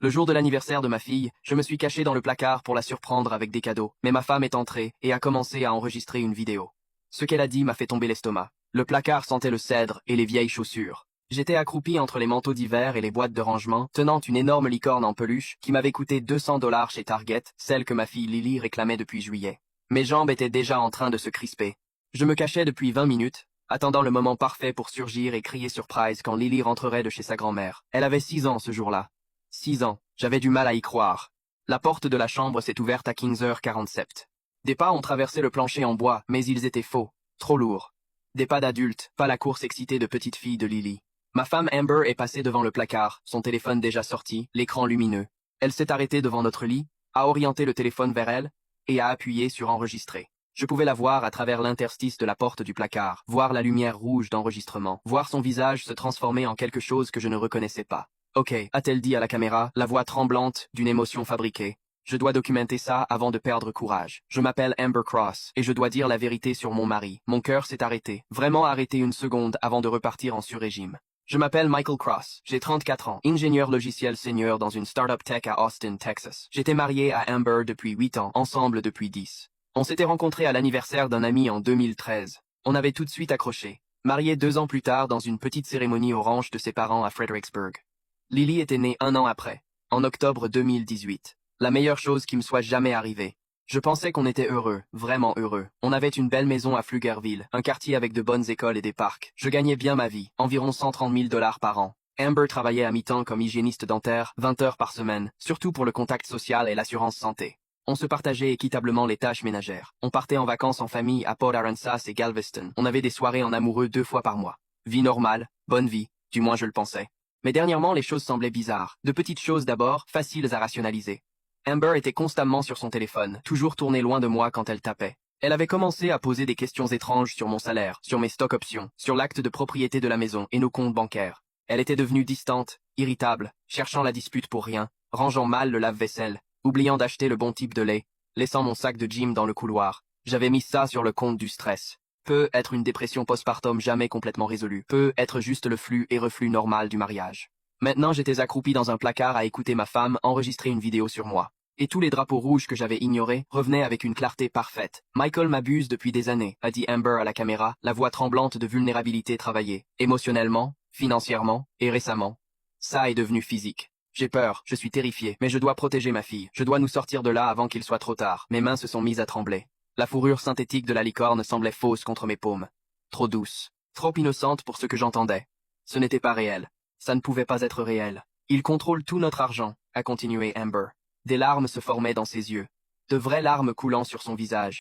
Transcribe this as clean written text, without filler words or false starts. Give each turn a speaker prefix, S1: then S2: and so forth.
S1: Le jour de l'anniversaire de ma fille, je me suis caché dans le placard pour la surprendre avec des cadeaux, mais ma femme est entrée et a commencé à enregistrer une vidéo. Ce qu'elle a dit m'a fait tomber l'estomac. Le placard sentait le cèdre et les vieilles chaussures. J'étais accroupi entre les manteaux d'hiver et les boîtes de rangement, tenant une énorme licorne en peluche qui m'avait coûté 200 $ chez Target, celle que ma fille Lily réclamait depuis juillet. Mes jambes étaient déjà en train de se crisper. Je me cachais depuis 20 minutes, attendant le moment parfait pour surgir et crier surprise quand Lily rentrerait de chez sa grand-mère. Elle avait 6 ans ce jour-là. 6 ans, j'avais du mal à y croire. La porte de la chambre s'est ouverte à 15h47. Des pas ont traversé le plancher en bois, mais ils étaient faux, trop lourds. Des pas d'adultes, pas la course excitée de petite fille de Lily. Ma femme Amber est passée devant le placard, son téléphone déjà sorti, l'écran lumineux. Elle s'est arrêtée devant notre lit, a orienté le téléphone vers elle, et a appuyé sur enregistrer. Je pouvais la voir à travers l'interstice de la porte du placard, voir la lumière rouge d'enregistrement, voir son visage se transformer en quelque chose que je ne reconnaissais pas. « Ok », a-t-elle dit à la caméra, la voix tremblante d'une émotion fabriquée. Je dois documenter ça avant de perdre courage. Je m'appelle Amber Cross, et je dois dire la vérité sur mon mari. Mon cœur s'est arrêté, vraiment arrêté une seconde avant de repartir en sur-régime. Je m'appelle Michael Cross, j'ai 34 ans, ingénieur logiciel senior dans une startup tech à Austin, Texas. J'étais marié à Amber depuis 8 ans, ensemble depuis 10. On s'était rencontrés à l'anniversaire d'un ami en 2013. On avait tout de suite accroché. Mariés 2 ans plus tard dans une petite cérémonie au ranch de ses parents à Fredericksburg. Lily était née 1 an après, en octobre 2018. La meilleure chose qui me soit jamais arrivée. Je pensais qu'on était heureux, vraiment heureux. On avait une belle maison à Pflugerville, un quartier avec de bonnes écoles et des parcs. Je gagnais bien ma vie, environ 130 000 $ par an. Amber travaillait à mi-temps comme hygiéniste dentaire, 20 heures par semaine, surtout pour le contact social et l'assurance santé. On se partageait équitablement les tâches ménagères. On partait en vacances en famille à Port Aransas et Galveston. On avait des soirées en amoureux 2 fois par mois. Vie normale, bonne vie, du moins je le pensais. Mais dernièrement les choses semblaient bizarres. De petites choses d'abord, faciles à rationaliser. Amber était constamment sur son téléphone, toujours tournée loin de moi quand elle tapait. Elle avait commencé à poser des questions étranges sur mon salaire, sur mes stock options, sur l'acte de propriété de la maison et nos comptes bancaires. Elle était devenue distante, irritable, cherchant la dispute pour rien, rangeant mal le lave-vaisselle, oubliant d'acheter le bon type de lait, laissant mon sac de gym dans le couloir. J'avais mis ça sur le compte du stress. Peut être une dépression postpartum jamais complètement résolue. Peut être juste le flux et reflux normal du mariage. Maintenant j'étais accroupi dans un placard à écouter ma femme enregistrer une vidéo sur moi. Et tous les drapeaux rouges que j'avais ignorés revenaient avec une clarté parfaite. Michael m'abuse depuis des années, a dit Amber à la caméra, la voix tremblante de vulnérabilité travaillée. Émotionnellement, financièrement, et récemment. Ça est devenu physique. J'ai peur, je suis terrifié, mais je dois protéger ma fille. Je dois nous sortir de là avant qu'il soit trop tard. Mes mains se sont mises à trembler. La fourrure synthétique de la licorne semblait fausse contre mes paumes. Trop douce. Trop innocente pour ce que j'entendais. Ce n'était pas réel. Ça ne pouvait pas être réel. Il contrôle tout notre argent, a continué Amber. Des larmes se formaient dans ses yeux. De vraies larmes coulant sur son visage.